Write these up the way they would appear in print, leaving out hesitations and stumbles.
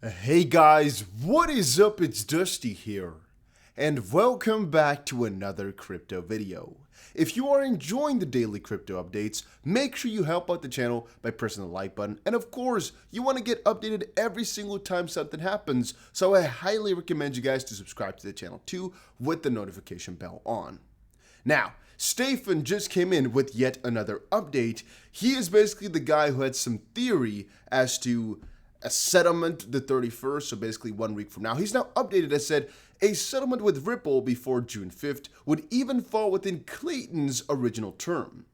Hey guys, what is up? It's Dusty here, and welcome back to another crypto video. If you are enjoying the daily crypto updates, make sure you help out the channel by pressing the like button, and of course, you want to get updated every single time something happens, so I highly recommend you guys to subscribe to the channel too with the notification bell on. Now, Stefan just came in with yet another update. He is basically the guy who had some theory as to a settlement the 31st, so basically 1 week from now. He's now updated and said a settlement with Ripple before June 5th would even fall within Clayton's original term.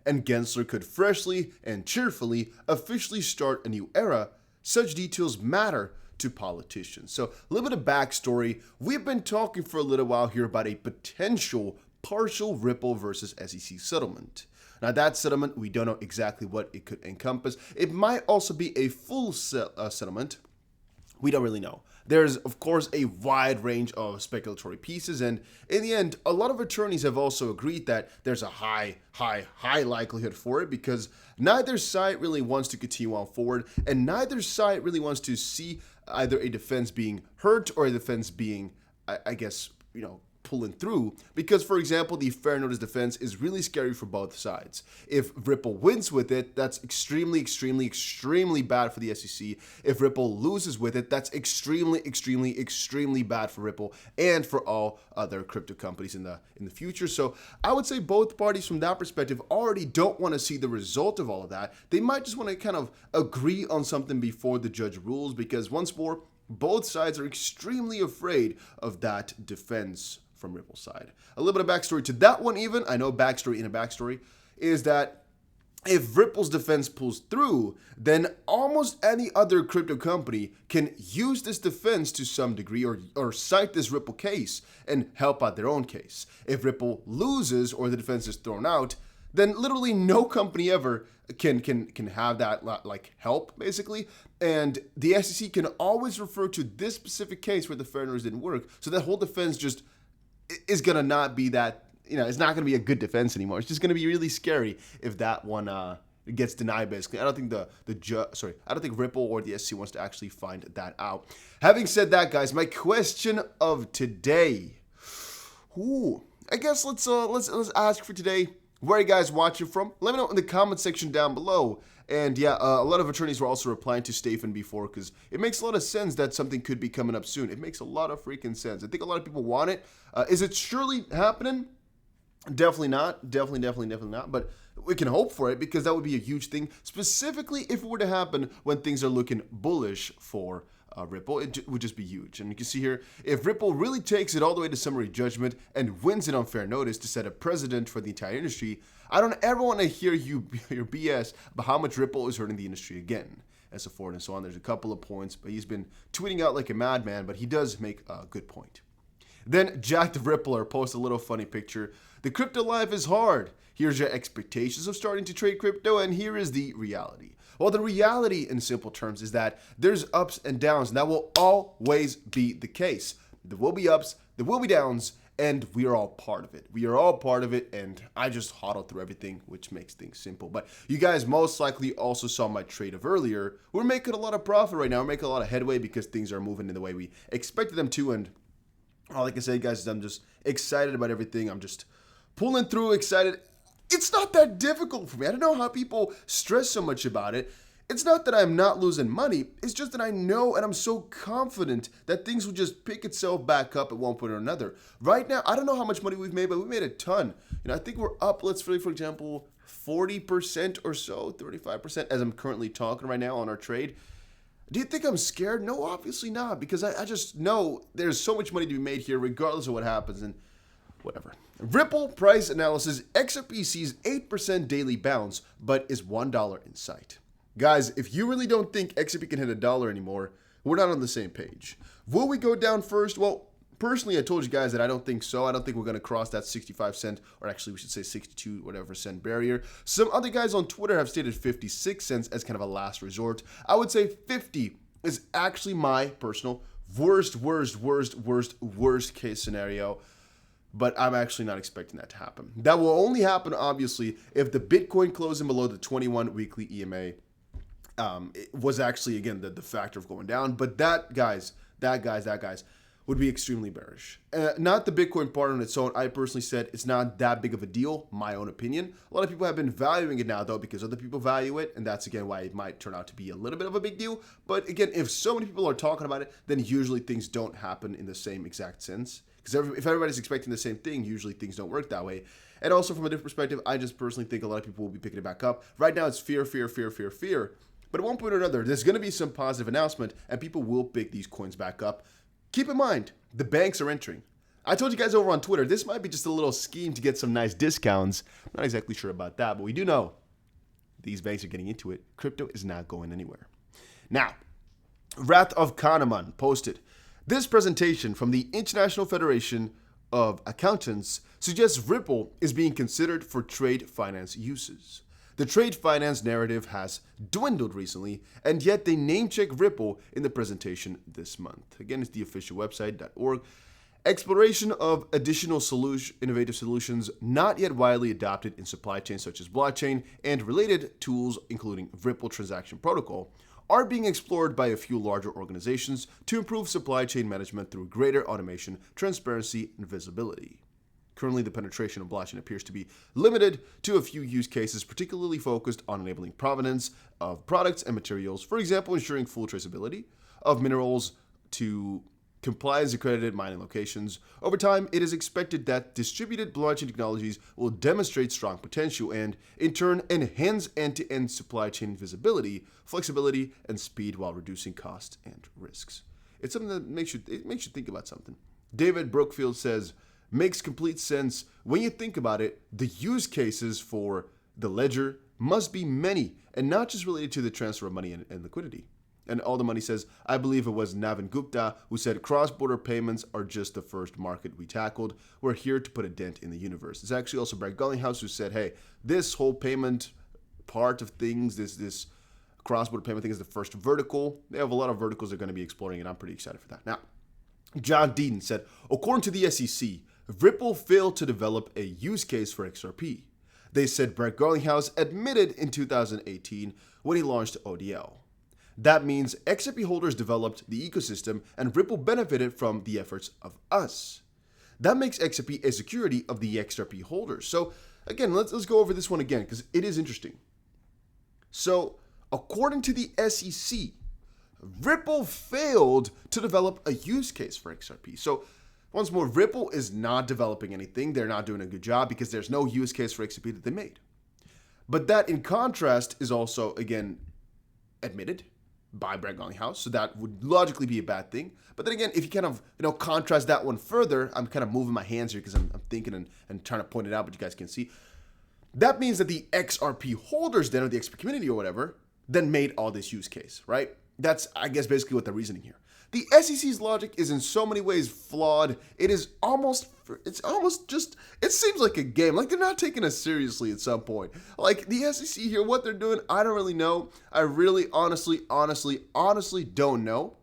And Gensler could freshly and cheerfully officially start a new era. Such details matter to politicians. So a little bit of backstory. We've been talking for a little while here about a potential partial Ripple versus SEC settlement. Now that settlement, we don't know exactly what it could encompass. It might also be a full settlement. We don't really know. There's, of course, a wide range of speculatory pieces, and in the end, a lot of attorneys have also agreed that there's a high likelihood for it because neither side really wants to continue on forward, and neither side really wants to see either a defense being hurt or a defense being, I guess, pulling through, because for example the fair notice defense is really scary for both sides. If Ripple wins with it, that's extremely bad for the SEC. If Ripple loses with it, that's extremely bad for Ripple and for all other crypto companies in the future. So I would say both parties from that perspective already don't want to see the result of all of that. They might just want to kind of agree on something before the judge rules, because once more, both sides are extremely afraid of that defense from Ripple's side. A little bit of backstory to that one even. I know backstory in a backstory is that if Ripple's defense pulls through, then almost any other crypto company can use this defense to some degree or cite this Ripple case and help out their own case. If Ripple loses or the defense is thrown out, then literally no company ever can have that like help basically, and the SEC can always refer to this specific case where the fair notice didn't work, so that whole defense just is gonna not be that, it's not gonna be a good defense anymore. It's just gonna be really scary if that one gets denied basically. I don't think I don't think Ripple or the SEC wants to actually find that out. Having said that, guys, my question of today, I guess let's ask for today, where are you guys watching from? Let me know in the comment section down below. And yeah, a lot of attorneys were also replying to Stefan before, because it makes a lot of sense that something could be coming up soon. It makes a lot of freaking sense. I think a lot of people want it. Is it surely happening? Definitely not. Definitely not. But we can hope for it, because that would be a huge thing, specifically if it were to happen when things are looking bullish for Ripple. It would just be huge. And you can see here, if Ripple really takes it all the way to summary judgment and wins it on fair notice to set a precedent for the entire industry, I don't ever want to hear your BS about how much Ripple is hurting the industry again, and so forth and so on. There's a couple of points, but he's been tweeting out like a madman, but he does make a good point. Then Jack the Rippler posts a little funny picture. The crypto life is hard. Here's your expectations of starting to trade crypto, and here is the reality. Well, the reality in simple terms is that there's ups and downs, and that will always be the case. There will be ups, there will be downs, and we are all part of it. We are all part of it, and I just hodl through everything, which makes things simple. But you guys most likely also saw my trade of earlier. We're making a lot of profit right now. We're making a lot of headway because things are moving in the way we expected them to, and like I said, guys, I'm just excited about everything. I'm just pulling through, excited. It's not that difficult for me. I don't know how people stress so much about it. It's not that I'm not losing money. It's just that I know and I'm so confident that things will just pick itself back up at one point or another. Right now, I don't know how much money we've made, but we made a ton. I think we're up, let's say, for example, 40% or so, 35% as I'm currently talking right now on our trade. Do you think I'm scared? No, obviously not, because I just know there's so much money to be made here regardless of what happens, and whatever. Ripple price analysis. XRP sees 8% daily bounce, but is $1 in sight. Guys, if you really don't think XRP can hit $1 anymore, we're not on the same page. Will we go down first? Well, personally, I told you guys that I don't think so. I don't think we're going to cross that 65 cent, or actually we should say 62 whatever cent barrier. Some other guys on Twitter have stated 56 cents as kind of a last resort. I would say 50 is actually my personal worst case scenario. But I'm actually not expecting that to happen. That will only happen, obviously, if the Bitcoin closing below the 21 weekly EMA it was actually, again, the factor of going down. But that guys would be extremely bearish. Not the Bitcoin part on its own. I personally said it's not that big of a deal, my own opinion. A lot of people have been valuing it now, though, because other people value it. And that's, again, why it might turn out to be a little bit of a big deal. But again, if so many people are talking about it, then usually things don't happen in the same exact sense. Because if everybody's expecting the same thing, usually things don't work that way. And also from a different perspective, I just personally think a lot of people will be picking it back up. Right now, it's fear. But at one point or another, there's going to be some positive announcement, and people will pick these coins back up. Keep in mind, the banks are entering. I told you guys over on Twitter, this might be just a little scheme to get some nice discounts. I'm not exactly sure about that, but we do know these banks are getting into it. Crypto is not going anywhere. Now, Wrath of Kahneman posted, this presentation from the International Federation of Accountants suggests Ripple is being considered for trade finance uses. The trade finance narrative has dwindled recently, and yet they name-check Ripple in the presentation this month. Again, it's the official website, .org. Exploration of additional innovative solutions not yet widely adopted in supply chains such as blockchain and related tools, including Ripple Transaction Protocol, are being explored by a few larger organizations to improve supply chain management through greater automation, transparency, and visibility. Currently, the penetration of blockchain appears to be limited to a few use cases, particularly focused on enabling provenance of products and materials, for example, ensuring full traceability of minerals to compliance-accredited mining locations. Over time, it is expected that distributed blockchain technologies will demonstrate strong potential and, in turn, enhance end-to-end supply chain visibility, flexibility, and speed while reducing costs and risks. It's something that makes you think about something. David Brookfield says, makes complete sense. When you think about it, the use cases for the ledger must be many and not just related to the transfer of money and liquidity. And All the Money says, I believe it was Navin Gupta who said cross-border payments are just the first market we tackled. We're here to put a dent in the universe. It's actually also Brad Gullinghouse who said, hey, this whole payment part of things, this cross-border payment thing is the first vertical. They have a lot of verticals they're going to be exploring, and I'm pretty excited for that. Now, John Deaton said, according to the SEC, Ripple failed to develop a use case for XRP. They said Brett Garlinghouse admitted in 2018 when he launched ODL. That means XRP holders developed the ecosystem and Ripple benefited from the efforts of us. That makes XRP a security of the XRP holders. So again, let's go over this one again because it is interesting. So according to the SEC, Ripple failed to develop a use case for XRP. So once more, Ripple is not developing anything. They're not doing a good job because there's no use case for XRP that they made. But that, in contrast, is also, again, admitted by Brad Garlinghouse. So that would logically be a bad thing. But then again, if you kind of, contrast that one further, I'm kind of moving my hands here because I'm thinking and trying to point it out, but you guys can see. That means that the XRP holders then, or the XRP community or whatever, then made all this use case, right? That's, I guess, basically what the reasoning here. The SEC's logic is in so many ways flawed. It seems like a game. Like they're not taking us seriously at some point. Like the SEC here, what they're doing, I don't really know. I really honestly don't know.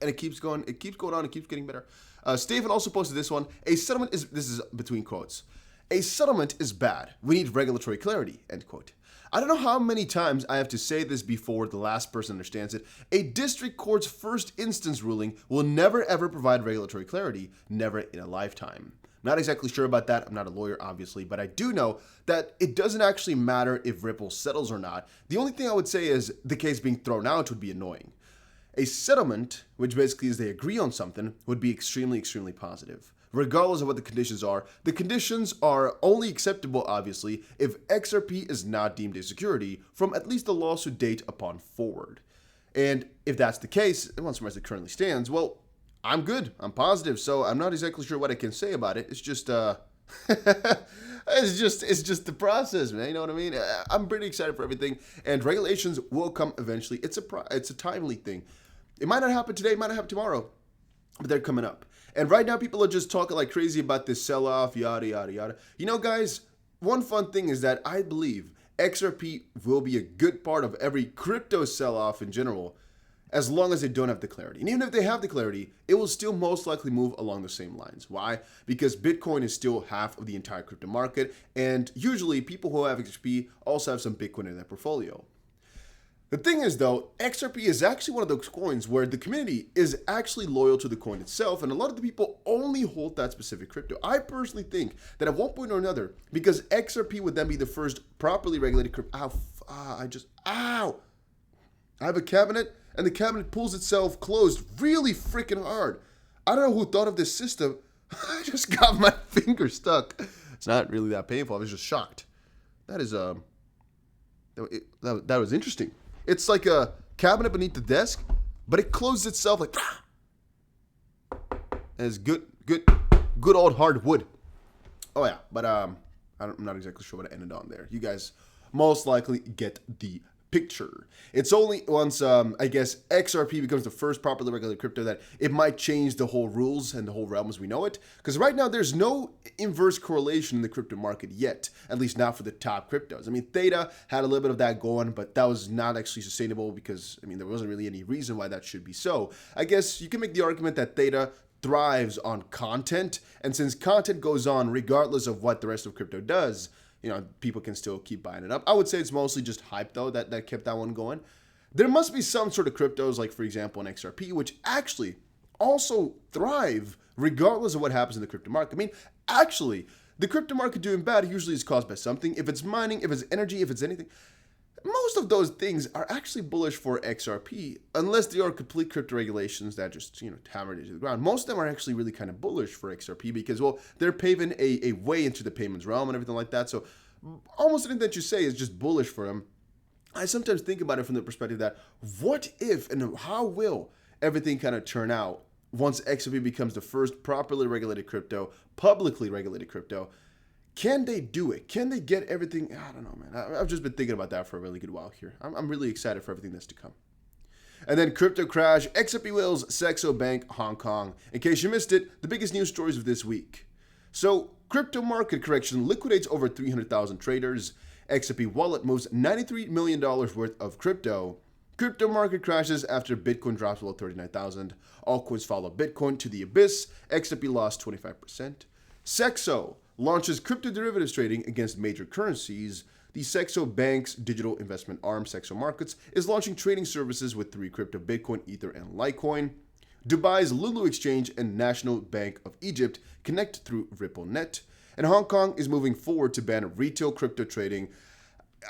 And it keeps going on, it keeps getting better. Stephen also posted this one. This is between quotes. A settlement is bad. We need regulatory clarity, end quote. I don't know how many times I have to say this before the last person understands it. A district court's first instance ruling will never ever provide regulatory clarity, never in a lifetime. Not exactly sure about that. I'm not a lawyer, obviously, but I do know that it doesn't actually matter if Ripple settles or not. The only thing I would say is the case being thrown out would be annoying. A settlement, which basically is they agree on something, would be extremely, extremely positive. Regardless of what the conditions are only acceptable, obviously, if XRP is not deemed a security from at least the lawsuit date upon forward. And if that's the case, and once as it currently stands, well, I'm good. I'm positive, so I'm not exactly sure what I can say about it. It's just, it's just the process, man. You know what I mean? I'm pretty excited for everything, and regulations will come eventually. It's a timely thing. It might not happen today, it might not happen tomorrow, but they're coming up. And right now, people are just talking like crazy about this sell-off, yada, yada, yada. You know, guys, one fun thing is that I believe XRP will be a good part of every crypto sell-off in general, as long as they don't have the clarity. And even if they have the clarity, it will still most likely move along the same lines. Why? Because Bitcoin is still half of the entire crypto market, and usually people who have XRP also have some Bitcoin in their portfolio. The thing is though, XRP is actually one of those coins where the community is actually loyal to the coin itself, and a lot of the people only hold that specific crypto. I personally think that at one point or another, because XRP would then be the first properly regulated crypto. Ow! I have a cabinet, and the cabinet pulls itself closed really freaking hard. I don't know who thought of this system. I just got my finger stuck. It's not really that painful. I was just shocked. That is that was interesting. It's like a cabinet beneath the desk, but it closes itself like. And it's good old hardwood. Oh yeah, but I'm not exactly sure what I ended on there. You guys most likely get the picture. It's only once I guess XRP becomes the first properly regulated crypto that it might change the whole rules and the whole realm as we know it, because right now there's no inverse correlation in the crypto market yet, at least not for the top cryptos. I mean, Theta had a little bit of that going, but that was not actually sustainable because, I mean, there wasn't really any reason why that should be so. I guess you can make the argument that Theta thrives on content, and since content goes on regardless of what the rest of crypto does, you know, people can still keep buying it up. I would say it's mostly just hype, though, that kept that one going. There must be some sort of cryptos, like, for example, an XRP, which actually also thrive regardless of what happens in the crypto market. I mean, actually, the crypto market doing bad usually is caused by something. If it's mining, if it's energy, if it's anything. Most of those things are actually bullish for XRP, unless they are complete crypto regulations that just, you know, hammered it to the ground. Most of them are actually really kind of bullish for XRP because, well, they're paving a way into the payments realm and everything like that. So almost anything that you say is just bullish for them. I sometimes think about it from the perspective that what if and how will everything kind of turn out once XRP becomes the first properly regulated crypto, publicly regulated crypto? Can they do it? Can they get everything? I don't know, man. I've just been thinking about that for a really good while here. I'm really excited for everything that's to come. And then crypto crash, XRP whales, Saxo Bank, Hong Kong. In case you missed it, the biggest news stories of this week. So, crypto market correction liquidates over 300,000 traders. XRP wallet moves $93 million worth of crypto. Crypto market crashes after Bitcoin drops below 39,000. Altcoins follow Bitcoin to the abyss. XRP lost 25%. Saxo launches crypto derivatives trading against major currencies. The Saxo Bank's digital investment arm, Saxo Markets, is launching trading services with 3 crypto: Bitcoin, Ether, and Litecoin. Dubai's Lulu Exchange and National Bank of Egypt connect through RippleNet. And Hong Kong is moving forward to ban retail crypto trading.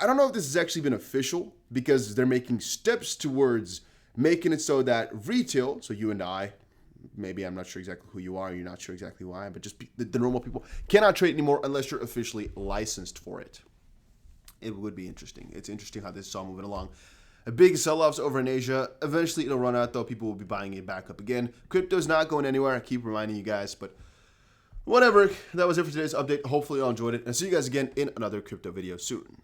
I don't know if this has actually been official because they're making steps towards making it so that retail, so you and I, maybe I'm not sure exactly who you are, you're not sure exactly who I am, but just the normal people cannot trade anymore unless you're officially licensed for it. It would be interesting. It's interesting how this is all moving along. A big sell-offs over in Asia. Eventually it'll run out though. People will be buying it back up again. Crypto's not going anywhere. I keep reminding you guys, but whatever. That was it for today's update. Hopefully you all enjoyed it. And see you guys again in another crypto video soon.